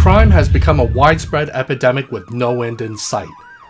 Crime has become a widespread epidemic with no end in sight.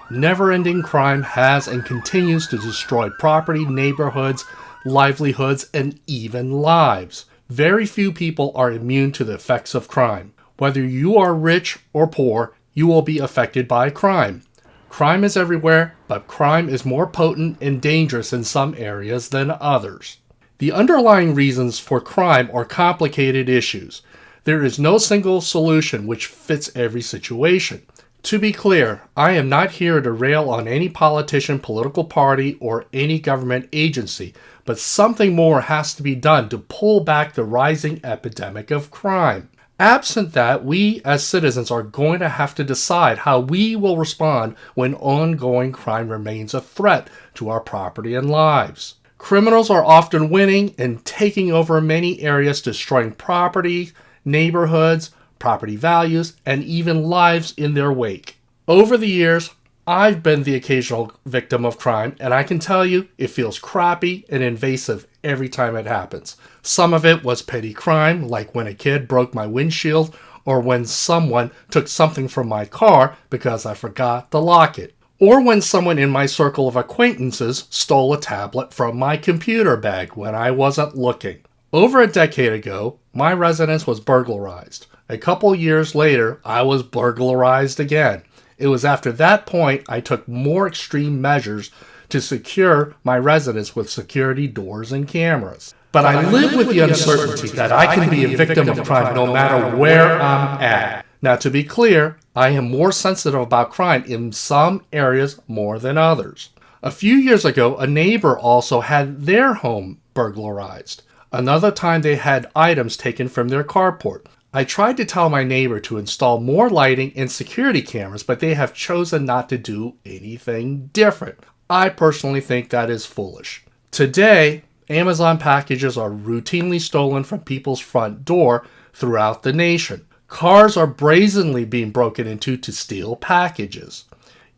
Never-ending crime has and continues to destroy property, neighborhoods, livelihoods, and even lives. Very few people are immune to the effects of crime. Whether you are rich or poor, you will be affected by crime. Crime is everywhere, but crime is more potent and dangerous in some areas than others. The underlying reasons for crime are complicated issues. There is no single solution which fits every situation. To be clear, I am not here to rail on any politician, political party, or any government agency, but something more has to be done to pull back the rising epidemic of crime. Absent that, we as citizens are going to have to decide how we will respond when ongoing crime remains a threat to our property and lives. Criminals are often winning and taking over many areas, destroying property, neighborhoods, property values, and even lives in their wake. Over the years, I've been the occasional victim of crime, and I can tell you it feels crappy and invasive every time it happens. Some of it was petty crime, like when a kid broke my windshield or when someone took something from my car because I forgot to lock it, or when someone in my circle of acquaintances stole a tablet from my computer bag when I wasn't looking. Over a decade ago, my residence was burglarized. A couple years later, I was burglarized again. It was after that point I took more extreme measures to secure my residence with security doors and cameras. But I live with the uncertainty that I can be a victim of crime no matter where I'm at. Now, to be clear, I am more sensitive about crime in some areas more than others. A few years ago, a neighbor also had their home burglarized. Another time they had items taken from their carport. I tried to tell my neighbor to install more lighting and security cameras, but they have chosen not to do anything different. I personally think that is foolish. Today, Amazon packages are routinely stolen from people's front door throughout the nation. Cars are brazenly being broken into to steal packages.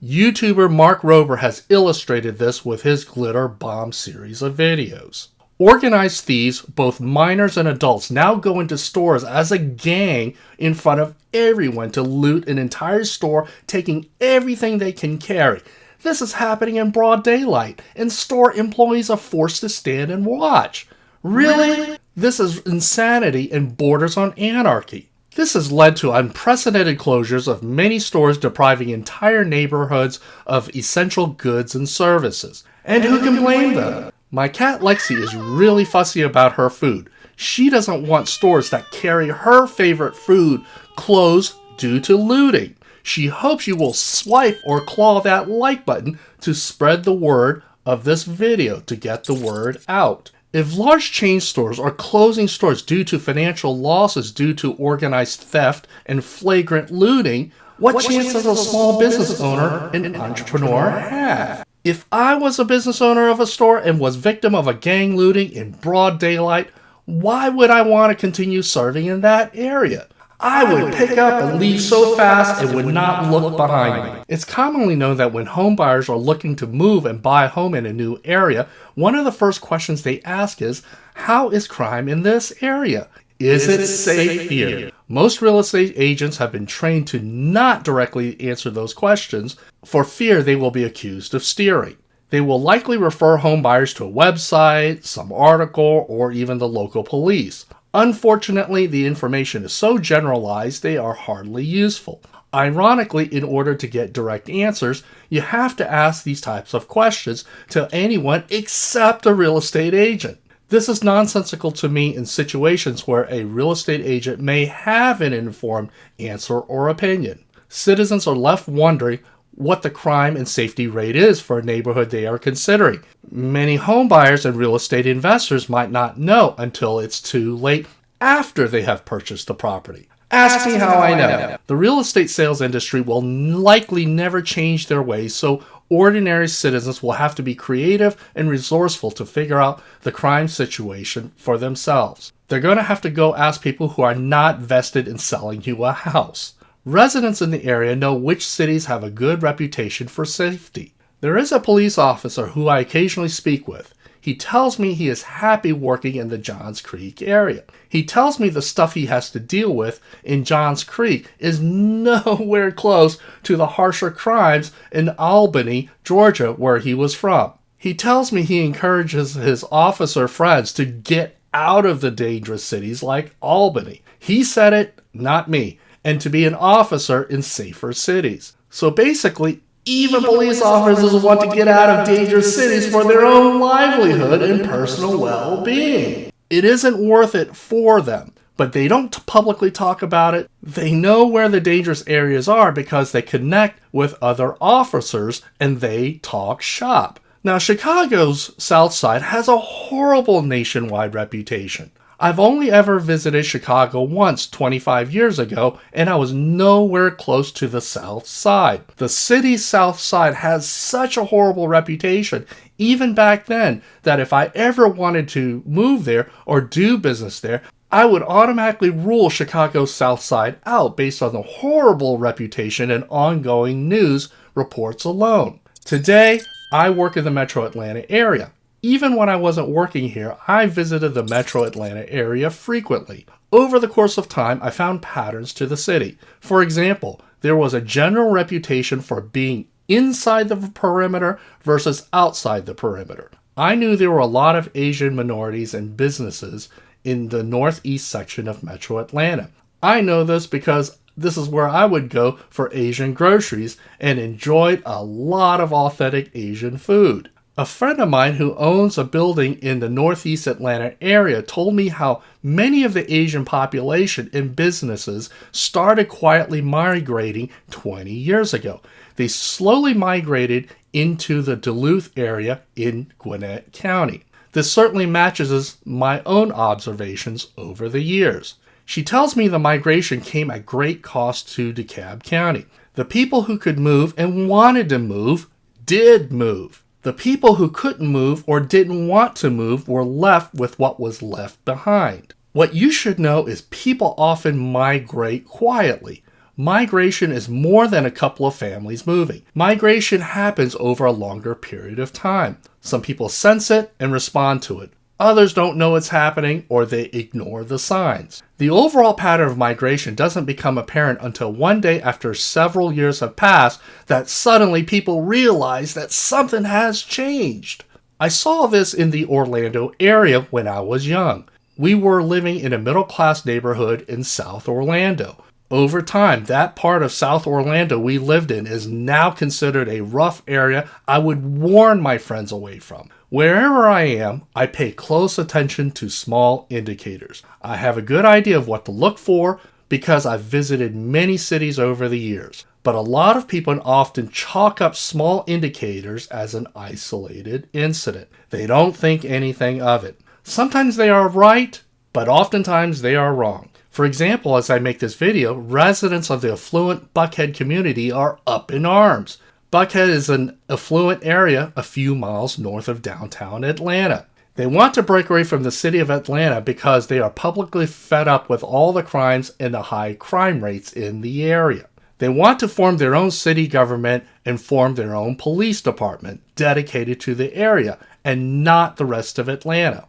YouTuber Mark Rober has illustrated this with his Glitter Bomb series of videos. Organized thieves, both minors and adults, now go into stores as a gang in front of everyone to loot an entire store, taking everything they can carry. This is happening in broad daylight, and store employees are forced to stand and watch. Really? This is insanity and borders on anarchy. This has led to unprecedented closures of many stores, depriving entire neighborhoods of essential goods and services. And who can blame them? My cat Lexi is really fussy about her food. She doesn't want stores that carry her favorite food closed due to looting. She hopes you will swipe or claw that like button to spread the word of this video to get the word out. If large chain stores are closing stores due to financial losses due to organized theft and flagrant looting, what chance does a small business owner and entrepreneur have? If I was a business owner of a store and was victim of a gang looting in broad daylight, why would I want to continue serving in that area? I would pick up and leave so fast and would not look behind me. It's commonly known that when home buyers are looking to move and buy a home in a new area, one of the first questions they ask is, how is crime in this area? Is it safe here? Most real estate agents have been trained to not directly answer those questions for fear they will be accused of steering. They will likely refer home buyers to a website, some article, or even the local police. Unfortunately, the information is so generalized they are hardly useful. Ironically, in order to get direct answers, you have to ask these types of questions to anyone except a real estate agent. This is nonsensical to me in situations where a real estate agent may have an informed answer or opinion. Citizens are left wondering what the crime and safety rate is for a neighborhood they are considering. Many home buyers and real estate investors might not know until it's too late after they have purchased the property. Ask me how I know. The real estate sales industry will likely never change their ways, so ordinary citizens will have to be creative and resourceful to figure out the crime situation for themselves. They're going to have to go ask people who are not vested in selling you a house. Residents in the area know which cities have a good reputation for safety. There is a police officer who I occasionally speak with. He tells me he is happy working in the Johns Creek area. He tells me the stuff he has to deal with in Johns Creek is nowhere close to the harsher crimes in Albany, Georgia, where he was from. He tells me he encourages his officer friends to get out of the dangerous cities like Albany. He said it, not me, and to be an officer in safer cities. So basically, even police officers want to get out of dangerous cities for their own livelihood and personal well-being. It isn't worth it for them, but they don't publicly talk about it. They know where the dangerous areas are because they connect with other officers and they talk shop. Now, Chicago's South Side has a horrible nationwide reputation. I've only ever visited Chicago once 25 years ago, and I was nowhere close to the South Side. The city's South Side has such a horrible reputation, even back then, that if I ever wanted to move there or do business there, I would automatically rule Chicago's South Side out based on the horrible reputation and ongoing news reports alone. Today, I work in the Metro Atlanta area. Even when I wasn't working here, I visited the Metro Atlanta area frequently. Over the course of time, I found patterns to the city. For example, there was a general reputation for being inside the perimeter versus outside the perimeter. I knew there were a lot of Asian minorities and businesses in the northeast section of Metro Atlanta. I know this because this is where I would go for Asian groceries and enjoyed a lot of authentic Asian food. A friend of mine who owns a building in the northeast Atlanta area told me how many of the Asian population and businesses started quietly migrating 20 years ago. They slowly migrated into the Duluth area in Gwinnett County. This certainly matches my own observations over the years. She tells me the migration came at great cost to DeKalb County. The people who could move and wanted to move did move. The people who couldn't move or didn't want to move were left with what was left behind. What you should know is people often migrate quietly. Migration is more than a couple of families moving. Migration happens over a longer period of time. Some people sense it and respond to it. Others don't know it's happening or they ignore the signs. The overall pattern of migration doesn't become apparent until one day after several years have passed that suddenly people realize that something has changed. I saw this in the Orlando area when I was young. We were living in a middle-class neighborhood in South Orlando. Over time, that part of South Orlando we lived in is now considered a rough area I would warn my friends away from. Wherever I am, I pay close attention to small indicators. I have a good idea of what to look for because I've visited many cities over the years. But a lot of people often chalk up small indicators as an isolated incident. They don't think anything of it. Sometimes they are right, but oftentimes they are wrong. For example, as I make this video, residents of the affluent Buckhead community are up in arms. Buckhead is an affluent area a few miles north of downtown Atlanta. They want to break away from the city of Atlanta because they are publicly fed up with all the crimes and the high crime rates in the area. They want to form their own city government and form their own police department dedicated to the area and not the rest of Atlanta.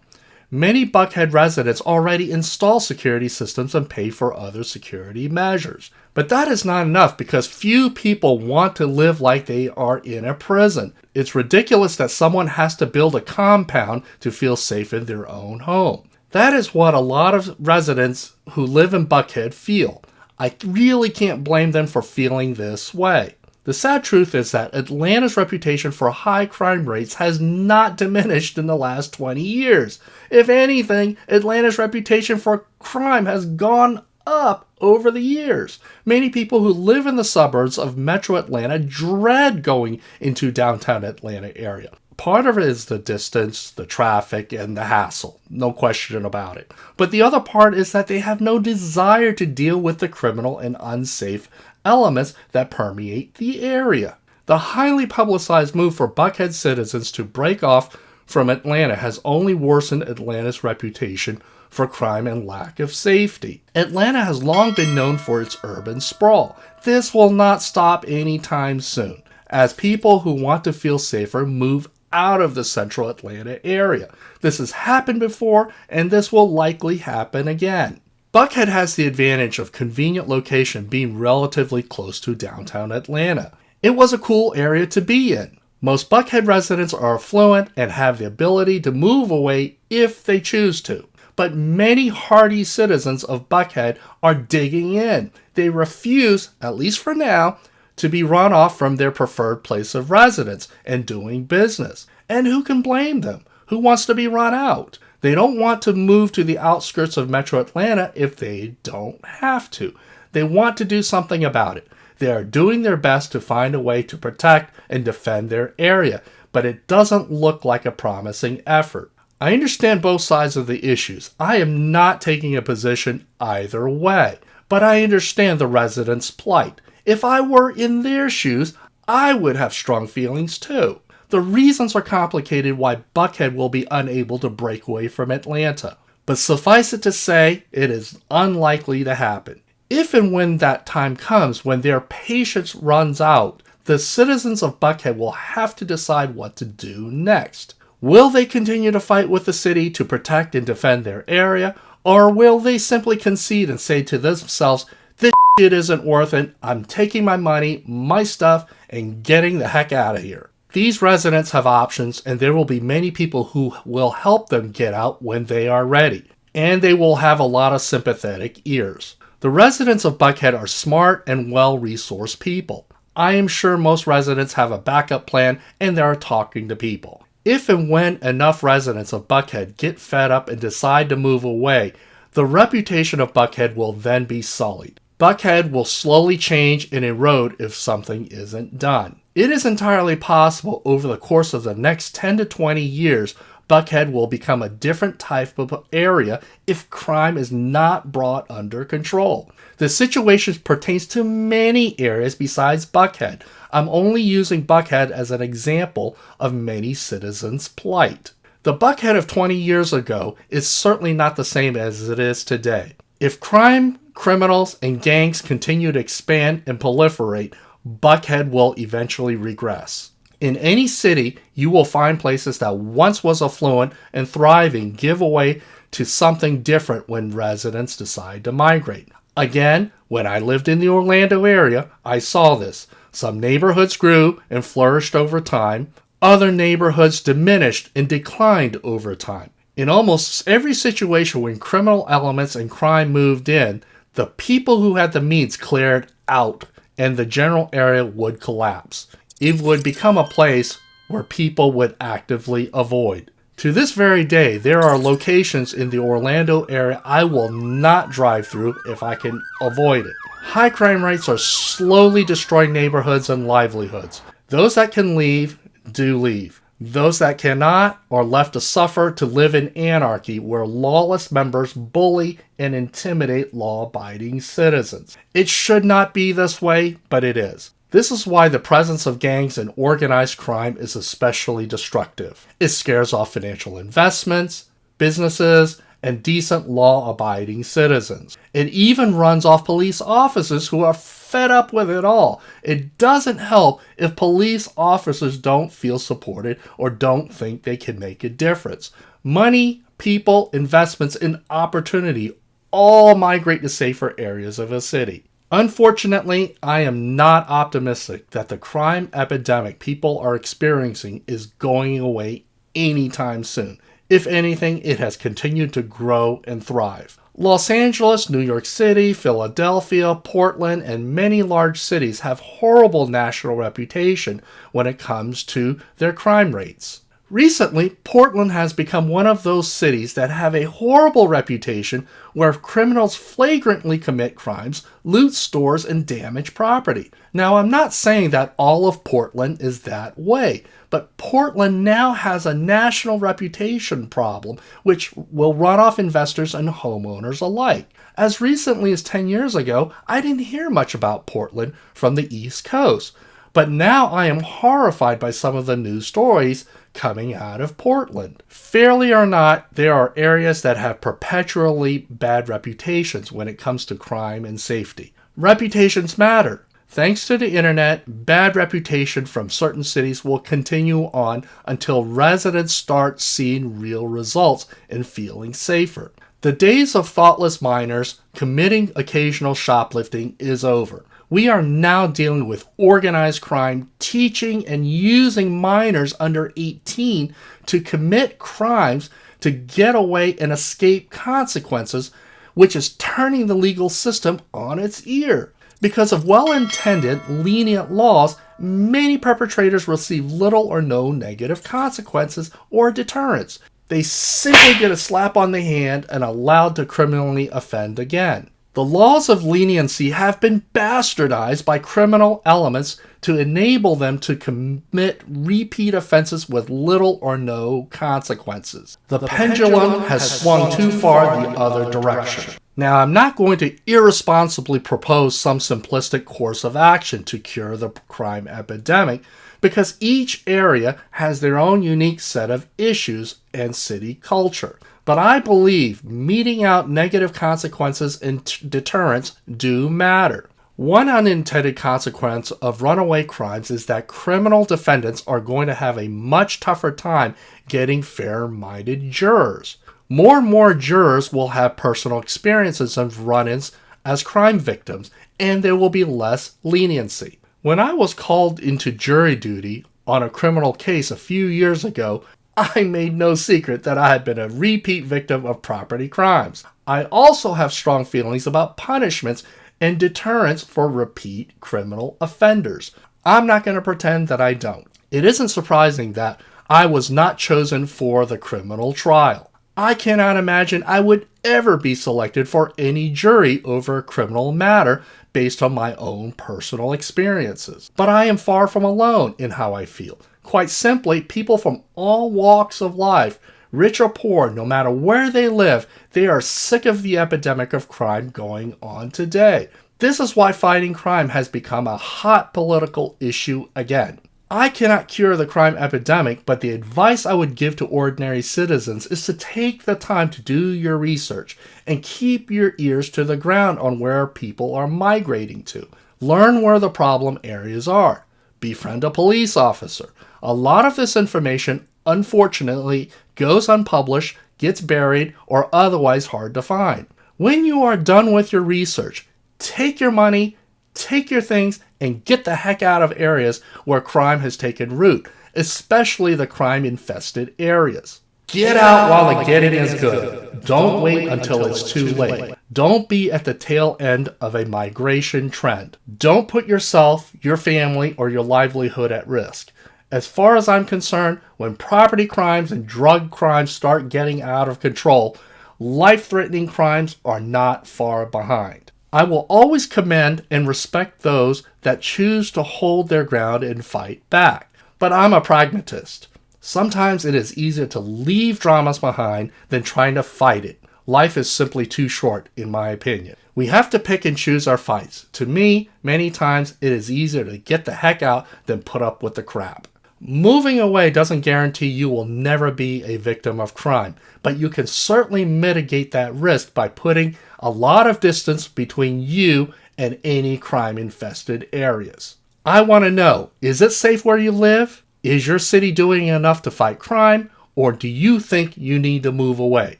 Many Buckhead residents already install security systems and pay for other security measures. But that is not enough because few people want to live like they are in a prison. It's ridiculous that someone has to build a compound to feel safe in their own home. That is what a lot of residents who live in Buckhead feel. I really can't blame them for feeling this way. The sad truth is that Atlanta's reputation for high crime rates has not diminished in the last 20 years. If anything, Atlanta's reputation for crime has gone up over the years. Many people who live in the suburbs of Metro Atlanta dread going into downtown Atlanta area. Part of it is the distance, the traffic, and the hassle. No question about it. But the other part is that they have no desire to deal with the criminal and unsafe elements that permeate the area. The highly publicized move for Buckhead citizens to break off from Atlanta has only worsened Atlanta's reputation for crime and lack of safety. Atlanta has long been known for its urban sprawl. This will not stop anytime soon, as people who want to feel safer move out of the central Atlanta area. This has happened before, and this will likely happen again. Buckhead has the advantage of convenient location being relatively close to downtown Atlanta. It was a cool area to be in. Most Buckhead residents are affluent and have the ability to move away if they choose to. But many hardy citizens of Buckhead are digging in. They refuse, at least for now, to be run off from their preferred place of residence and doing business. And who can blame them? Who wants to be run out? They don't want to move to the outskirts of Metro Atlanta if they don't have to. They want to do something about it. They are doing their best to find a way to protect and defend their area, but it doesn't look like a promising effort. I understand both sides of the issues. I am not taking a position either way, but I understand the residents' plight. If I were in their shoes, I would have strong feelings too. The reasons are complicated why Buckhead will be unable to break away from Atlanta, but suffice it to say, it is unlikely to happen. If and when that time comes, when their patience runs out, the citizens of Buckhead will have to decide what to do next. Will they continue to fight with the city to protect and defend their area, or will they simply concede and say to themselves, this shit isn't worth it, I'm taking my money, my stuff, and getting the heck out of here? These residents have options, and there will be many people who will help them get out when they are ready, and they will have a lot of sympathetic ears. The residents of Buckhead are smart and well-resourced people. I am sure most residents have a backup plan and they are talking to people. If and when enough residents of Buckhead get fed up and decide to move away, the reputation of Buckhead will then be sullied. Buckhead will slowly change and erode if something isn't done. It is entirely possible over the course of the next 10 to 20 years, Buckhead will become a different type of area if crime is not brought under control. The situation pertains to many areas besides Buckhead. I'm only using Buckhead as an example of many citizens' plight. The Buckhead of 20 years ago is certainly not the same as it is today. If crime, criminals, and gangs continue to expand and proliferate, Buckhead will eventually regress. In any city, you will find places that once was affluent and thriving give way to something different when residents decide to migrate. Again, when I lived in the Orlando area, I saw this. Some neighborhoods grew and flourished over time. Other neighborhoods diminished and declined over time. In almost every situation when criminal elements and crime moved in, the people who had the means cleared out and the general area would collapse. It would become a place where people would actively avoid. To this very day, there are locations in the Orlando area I will not drive through if I can avoid it. High crime rates are slowly destroying neighborhoods and livelihoods. Those that can leave, do leave. Those that cannot are left to suffer to live in anarchy where lawless members bully and intimidate law-abiding citizens. It should not be this way, but it is. This is why the presence of gangs and organized crime is especially destructive. It scares off financial investments, businesses, and decent law-abiding citizens. It even runs off police officers who are fed up with it all. It doesn't help if police officers don't feel supported or don't think they can make a difference. Money, people, investments, and opportunity all migrate to safer areas of a city. Unfortunately, I am not optimistic that the crime epidemic people are experiencing is going away anytime soon. If anything, it has continued to grow and thrive. Los Angeles, New York City, Philadelphia, Portland, and many large cities have horrible national reputation when it comes to their crime rates. Recently, Portland has become one of those cities that have a horrible reputation where criminals flagrantly commit crimes, loot stores, and damage property. Now, I'm not saying that all of Portland is that way, but Portland now has a national reputation problem which will run off investors and homeowners alike. As recently as 10 years ago, I didn't hear much about Portland from the East Coast, but now I am horrified by some of the news stories coming out of Portland. Fairly or not, there are areas that have perpetually bad reputations when it comes to crime and safety. Reputations matter. Thanks to the internet, bad reputation from certain cities will continue on until residents start seeing real results and feeling safer. The days of thoughtless minors committing occasional shoplifting is over. We are now dealing with organized crime, teaching and using minors under 18 to commit crimes to get away and escape consequences, which is turning the legal system on its ear. Because of well-intended, lenient laws, many perpetrators receive little or no negative consequences or deterrence. They simply get a slap on the hand and allowed to criminally offend again. The laws of leniency have been bastardized by criminal elements to enable them to commit repeat offenses with little or no consequences. The pendulum has swung too far the other direction. Now, I'm not going to irresponsibly propose some simplistic course of action to cure the crime epidemic, because each area has their own unique set of issues and city culture. But I believe meting out negative consequences and deterrence do matter. One unintended consequence of runaway crimes is that criminal defendants are going to have a much tougher time getting fair-minded jurors. More and more jurors will have personal experiences of run-ins as crime victims, and there will be less leniency. When I was called into jury duty on a criminal case a few years ago, I made no secret that I had been a repeat victim of property crimes. I also have strong feelings about punishments and deterrence for repeat criminal offenders. I'm not going to pretend that I don't. It isn't surprising that I was not chosen for the criminal trial. I cannot imagine I would ever be selected for any jury over a criminal matter based on my own personal experiences. But I am far from alone in how I feel. Quite simply, people from all walks of life, rich or poor, no matter where they live, they are sick of the epidemic of crime going on today. This is why fighting crime has become a hot political issue again. I cannot cure the crime epidemic, but the advice I would give to ordinary citizens is to take the time to do your research and keep your ears to the ground on where people are migrating to. Learn where the problem areas are. Befriend a police officer. A lot of this information, unfortunately, goes unpublished, gets buried, or otherwise hard to find. When you are done with your research, take your money, take your things, and get the heck out of areas where crime has taken root, especially the crime-infested areas. Get out while the getting is good. Don't wait until it's too late. Don't be at the tail end of a migration trend. Don't put yourself, your family, or your livelihood at risk. As far as I'm concerned, when property crimes and drug crimes start getting out of control, life-threatening crimes are not far behind. I will always commend and respect those that choose to hold their ground and fight back. But I'm a pragmatist. Sometimes it is easier to leave dramas behind than trying to fight it. Life is simply too short, in my opinion. We have to pick and choose our fights. To me, many times it is easier to get the heck out than put up with the crap. Moving away doesn't guarantee you will never be a victim of crime, but you can certainly mitigate that risk by putting a lot of distance between you and any crime-infested areas. I want to know, is it safe where you live? Is your city doing enough to fight crime, or do you think you need to move away?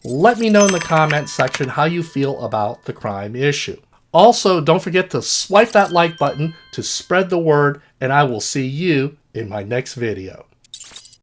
Let me know in the comments section how you feel about the crime issue. Also, don't forget to swipe that like button to spread the word, and I will see you in my next video.